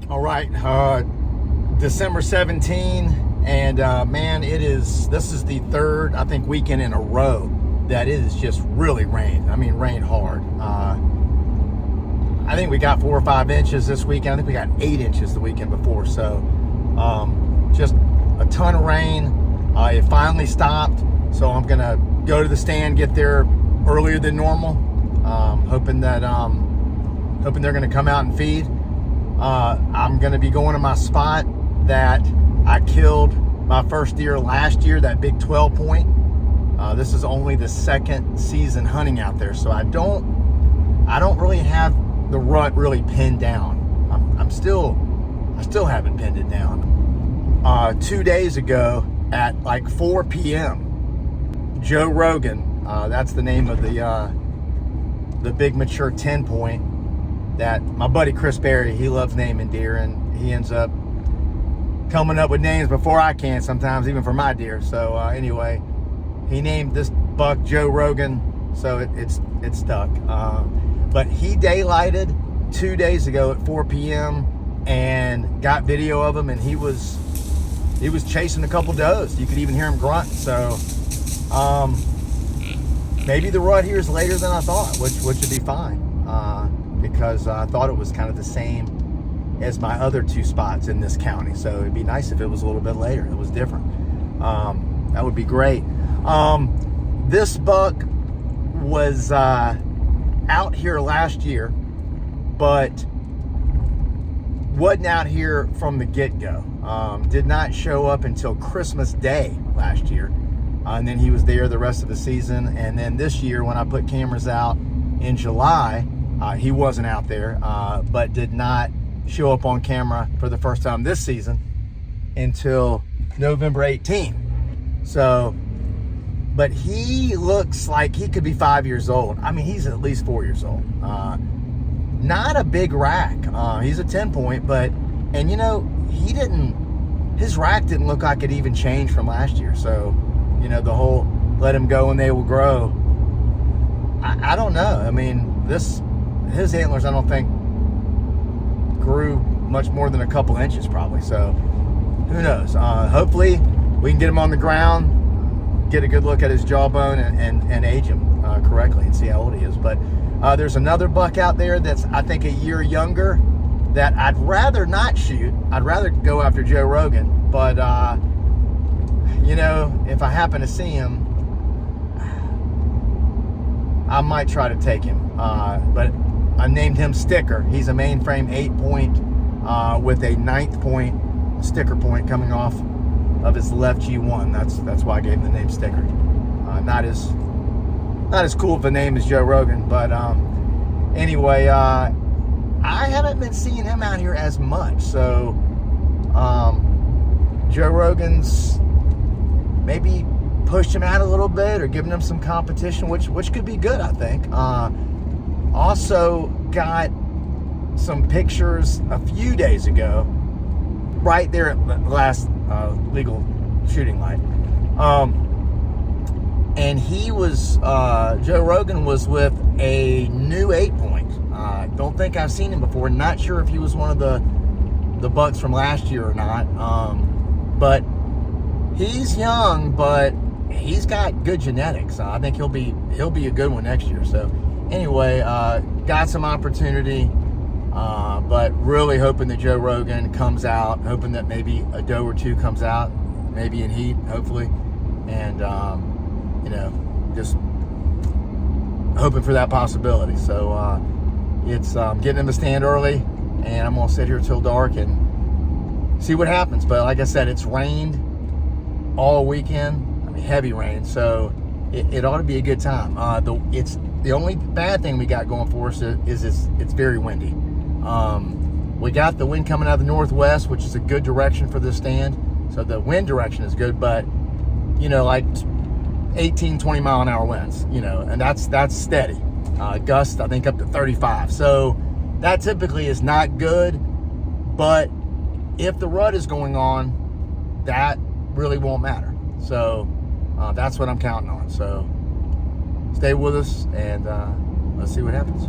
All right, December 17, and man, this is the third, I think, weekend in a row that it has just really rained. I mean, rained hard. I think we got 4 or 5 inches this weekend. I think we got 8 inches the weekend before. So just a ton of rain. It finally stopped, so I'm gonna go to the stand, get there earlier than normal, hoping they're gonna come out and feed. I'm going to be going to my spot that I killed my first deer last year, that big 12 point. This is only the second season hunting out there, so I don't really have the rut really pinned down. I still haven't pinned it down. 2 days ago at like 4 p.m., Joe Rogan, that's the name of the big mature 10 point, that my buddy Chris Berry, he loves naming deer, and he ends up coming up with names before I can sometimes, even for my deer. So anyway, he named this buck Joe Rogan, so it stuck. But he daylighted 2 days ago at 4 p.m. and got video of him, and he was chasing a couple does. You could even hear him grunt. So maybe the rut here is later than I thought, which would be fine. Because I thought it was kind of the same as my other 2 spots in this county. So it'd be nice if it was a little bit later. It was different. That would be great. This buck was out here last year, but wasn't out here from the get-go. Did not show up until Christmas Day last year. And then he was there the rest of the season. And then this year, when I put cameras out in July, he wasn't out there, but did not show up on camera for the first time this season until November 18. So, but he looks like he could be 5 years old. I mean, he's at least 4 years old. Not a big rack. He's a 10 point, but, and you know, his rack didn't look like it even changed from last year. So, you know, the whole let him go and they will grow. I don't know. I mean, his antlers, I don't think, grew much more than a couple inches probably. So who knows? Hopefully we can get him on the ground, get a good look at his jawbone, and age him correctly and see how old he is. But there's another buck out there that's, I think, a year younger that I'd rather not shoot. I'd rather go after Joe Rogan. But, you know, if I happen to see him, I might try to take him. But I named him Sticker. He's a mainframe 8 point with a 9th point sticker point coming off of his left G1. That's why I gave him the name Sticker. Not as cool of a name as Joe Rogan, but anyway, I haven't been seeing him out here as much. So Joe Rogan's maybe pushed him out a little bit or giving him some competition, which could be good, I think. Also got some pictures a few days ago, right there at the last legal shooting light. And he was, Joe Rogan was with a new 8 point. Don't think I've seen him before. Not sure if he was one of the bucks from last year or not. But he's young, but he's got good genetics. I think he'll be a good one next year. So anyway, got some opportunity, but really hoping that Joe Rogan comes out, hoping that maybe a doe or 2 comes out, maybe in heat, hopefully, and you know, just hoping for that possibility. So it's getting in the stand early, and I'm gonna sit here till dark and see what happens. But like I said, it's rained all weekend. I mean, heavy rain, so it ought to be a good time. The only bad thing we got going for us is it's very windy. We got the wind coming out of the northwest, which is a good direction for this stand. So the wind direction is good, but you know, like 18, 20 mile an hour winds, you know, and that's steady. Gusts, I think, up to 35. So that typically is not good, but if the rut is going on, that really won't matter. So that's what I'm counting on. So stay with us, and let's see what happens.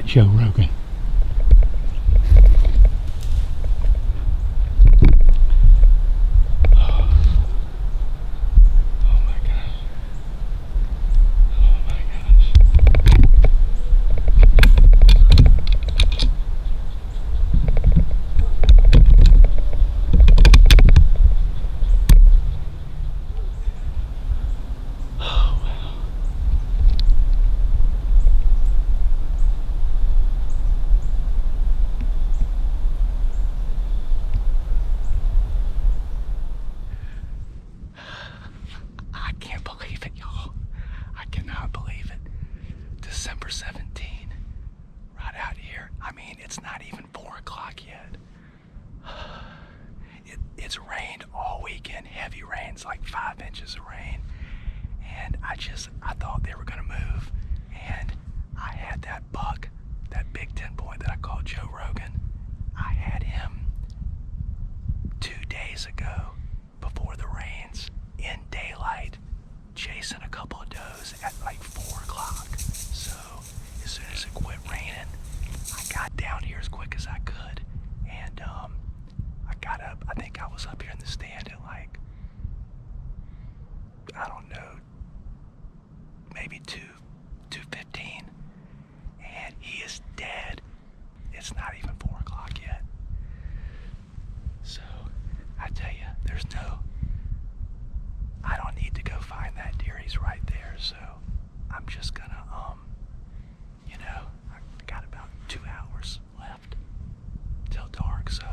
Joe Rogan. I can't believe it, y'all. I cannot believe it. December 17, right out here. I mean, it's not even 4 o'clock yet. It's rained all weekend, heavy rains, like 5 inches of rain. And I thought they were gonna move. And I had that buck, that big 10-point that I called Joe Rogan. I had him 2 days ago before the rains in daylight, chasing a couple of does at like 4 o'clock. So as soon as it quit raining, I got down here as quick as I could, and I got up. I think I was up here in the stand at like, I don't know, maybe 2:15, and he is dead. It's not even 4 o'clock yet. So I tell you, I don't need to go find that deer. He's right there. So I'm just gonna, I got about 2 hours left till dark. So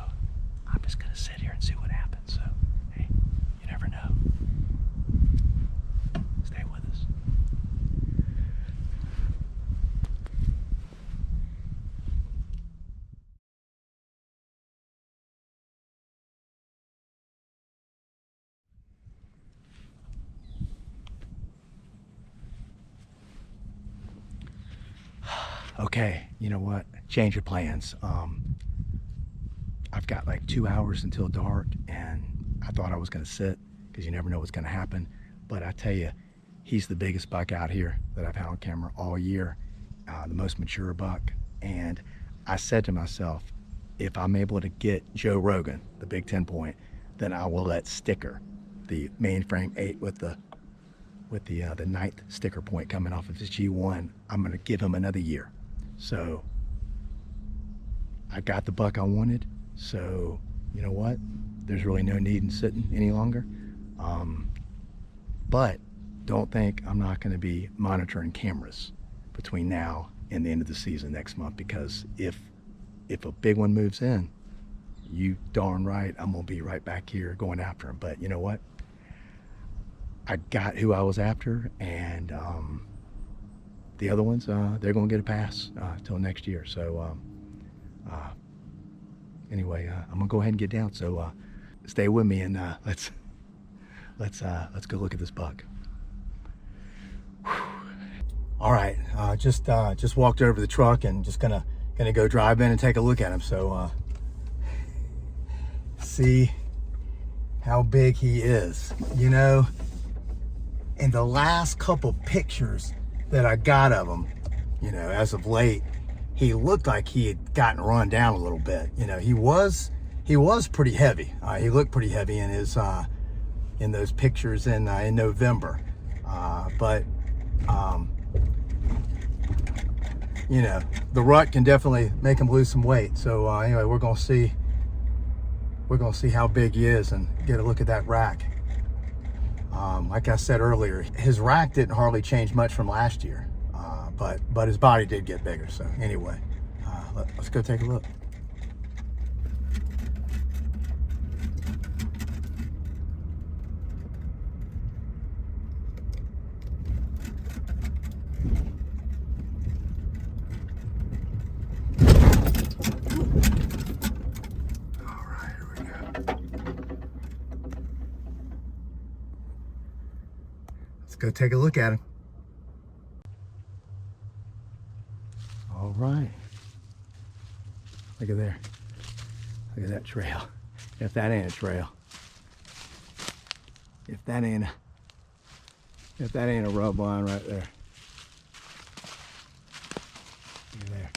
I'm just gonna sit here and see what happens. So, hey, you never know. Stay with us. Okay, you know what? Change of plans. I've got like 2 hours until dark, and I thought I was gonna sit because you never know what's gonna happen. But I tell you, he's the biggest buck out here that I've had on camera all year, the most mature buck. And I said to myself, if I'm able to get Joe Rogan, the big 10-point, then I will let Sticker, the mainframe 8 with the 9th sticker point coming off of his G1, I'm gonna give him another year. So I got the buck I wanted. So you know what? There's really no need in sitting any longer. But don't think I'm not gonna be monitoring cameras between now and the end of the season next month, because if a big one moves in, you darn right I'm gonna be right back here going after him. But you know what? I got who I was after, and the other ones, they're gonna get a pass till next year. So anyway, I'm gonna go ahead and get down. So stay with me, and let's go look at this buck. All right, just walked over to the truck and just gonna go drive in and take a look at him. So see how big he is. You know, in the last couple pictures that I got of him, you know, as of late, he looked like he had gotten run down a little bit. You know, he was pretty heavy. He looked pretty heavy in his in those pictures in November. But you know, the rut can definitely make him lose some weight. So anyway, we're gonna see how big he is and get a look at that rack. Like I said earlier, his rack didn't hardly change much from last year, but his body did get bigger. So anyway, let's go take a look. All right, here we go. Let's go take a look at him. All right. Look at there. Look at that trail. If that ain't a trail. If that ain't a rub line right there. Look at there.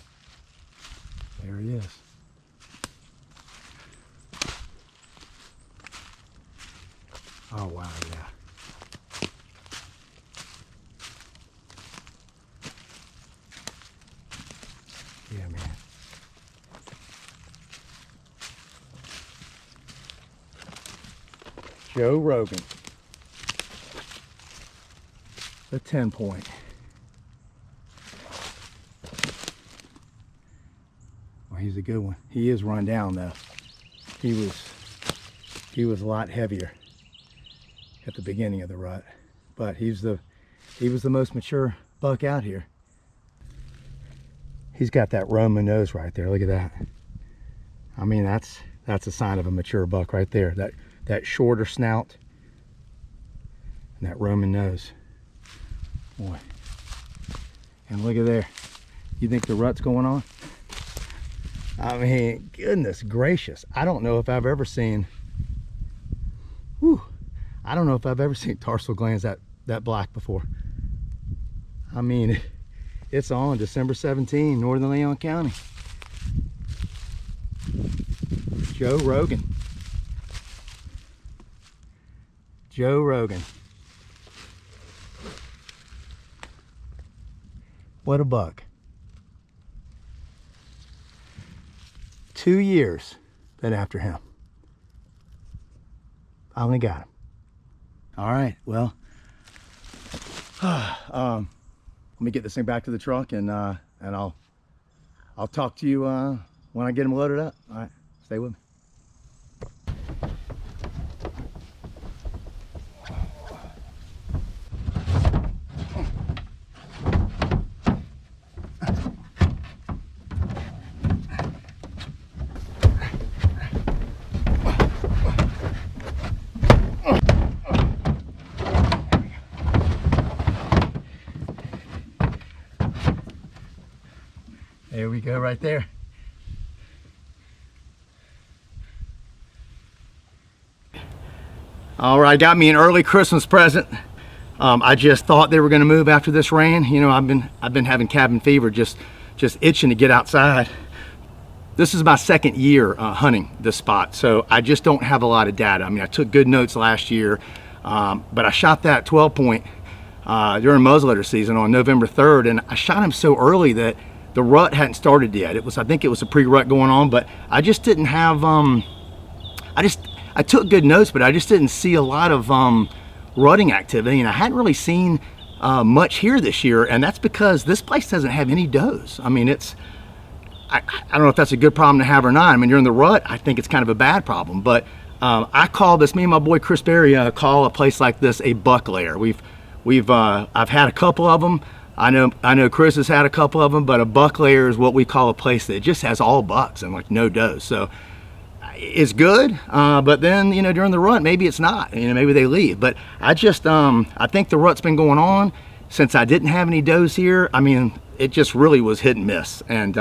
Yeah, man. Joe Rogan. The 10-point. Well, he's a good one. He is run down though. He was a lot heavier at the beginning of the rut, but he was the most mature buck out here. He's got that Roman nose right there. Look at that. I mean, that's a sign of a mature buck right there. That shorter snout and that Roman nose. Boy. And look at there. You think the rut's going on? I mean, goodness gracious. I don't know if I've ever seen, I don't know if I've ever seen tarsal glands that black before. I mean, it's on December 17, Northern Leon County. Joe Rogan. Joe Rogan. What a buck. 2 years been after him. Finally got him. All right, well, let me get this thing back to the truck, and I'll talk to you when I get him loaded up. All right, stay with me. There we go, right there. All right, got me an early Christmas present. I just thought they were going to move after this rain. You know, I've been having cabin fever, just itching to get outside. This is my second year hunting this spot, so I just don't have a lot of data. I mean, I took good notes last year, but I shot that 12-point during muzzleloader season on November 3rd, and I shot him so early that the rut hadn't started yet. I think it was a pre-rut going on, but I just didn't have, I took good notes, but I just didn't see a lot of rutting activity, and I hadn't really seen much here this year, and that's because this place doesn't have any does. I mean, I don't know if that's a good problem to have or not. I mean, during the rut, I think it's kind of a bad problem, but I call this, me and my boy Chris Berry call a place like this a buck lair. I've had a couple of them. I know Chris has had a couple of them, but a buck lair is what we call a place that just has all bucks and like no does. So it's good, but then, you know, during the rut, maybe it's not, you know, maybe they leave. But I think the rut's been going on since I didn't have any does here. I mean, it just really was hit and miss. And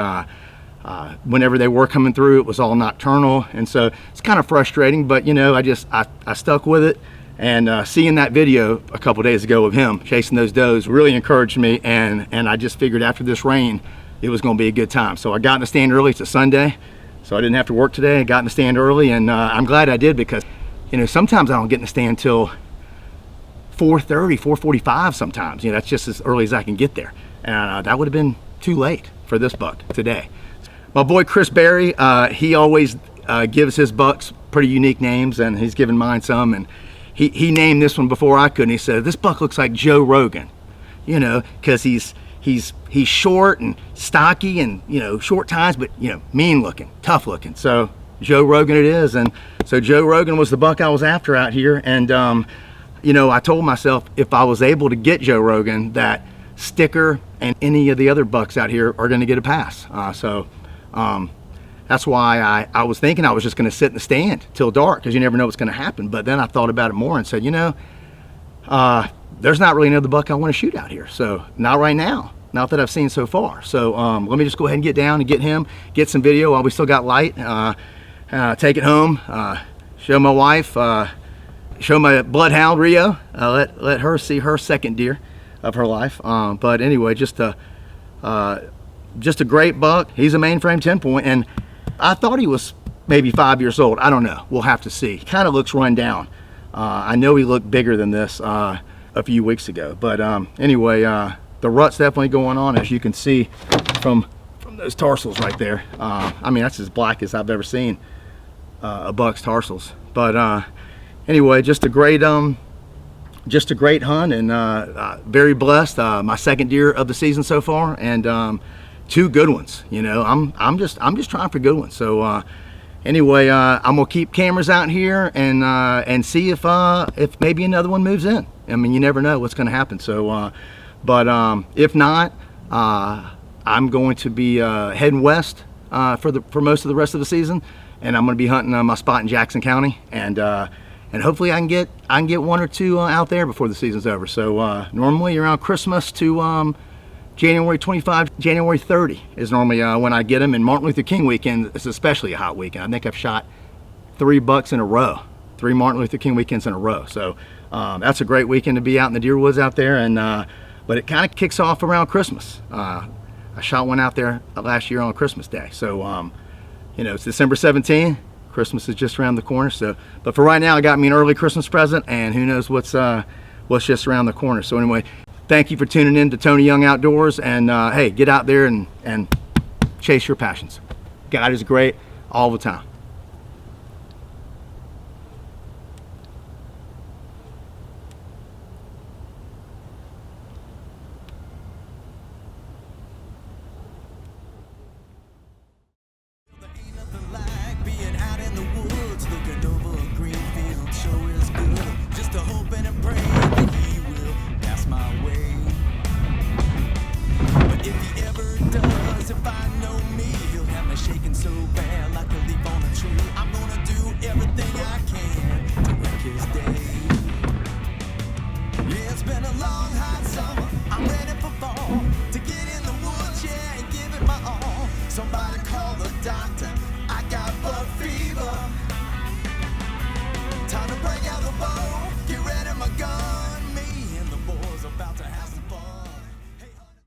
whenever they were coming through, it was all nocturnal. And so it's kind of frustrating, but you know, I stuck with it. And seeing that video a couple days ago of him chasing those does really encouraged me, and I just figured after this rain it was going to be a good time. So I got in the stand early. It's a Sunday, so I didn't have to work today. I got in the stand early, and I'm glad I did, because you know, sometimes I don't get in the stand till 4:30, 4:45 sometimes. You know, that's just as early as I can get there, and that would have been too late for this buck today. My boy Chris Berry, he always gives his bucks pretty unique names, and he's given mine some, and he named this one before I could, and he said, this buck looks like Joe Rogan, you know, because he's short and stocky and, you know, short tines, but, you know, mean looking, tough looking. So Joe Rogan it is. And so Joe Rogan was the buck I was after out here. And, you know, I told myself if I was able to get Joe Rogan, that Sticker and any of the other bucks out here are going to get a pass. That's why I was thinking I was just going to sit in the stand till dark, because you never know what's going to happen. But then I thought about it more and said, you know, there's not really another buck I want to shoot out here. So not right now, not that I've seen so far. So let me just go ahead and get down and get him, get some video while we still got light, take it home, show my wife, show my bloodhound Rio, let her see her second deer of her life. But anyway, just a great buck. He's a mainframe 10-point, and I thought he was maybe 5 years old. I don't know. We'll have to see. He kind of looks run down. I know he looked bigger than this a few weeks ago. But anyway, the rut's definitely going on, as you can see from those tarsals right there. I mean, that's as black as I've ever seen a buck's tarsals. But anyway, just a great hunt, and very blessed. My second deer of the season so far, and 2 good ones. You know, I'm just trying for good ones. So anyway, I'm gonna keep cameras out here and see if maybe another one moves in. I mean, you never know what's gonna happen. So, but if not, I'm going to be heading west for most of the rest of the season, and I'm going to be hunting my spot in Jackson County, and hopefully I can get 1 or 2 out there before the season's over. So normally around Christmas to January 25, January 30 is normally when I get them, and Martin Luther King weekend is especially a hot weekend. I think I've shot 3 bucks in a row, 3 Martin Luther King weekends in a row. So that's a great weekend to be out in the deer woods out there, and but it kind of kicks off around Christmas. I shot one out there last year on Christmas Day. So you know, it's December 17th. Christmas is just around the corner. So, but for right now, I got me an early Christmas present, and who knows what's just around the corner. So anyway, thank you for tuning in to Tony Young Outdoors, and hey, get out there and chase your passions. God is great all the time. Shaking so bad like a leaf on a tree. I'm gonna do everything I can to wreck his day. Yeah, it's been a long hot summer. I'm ready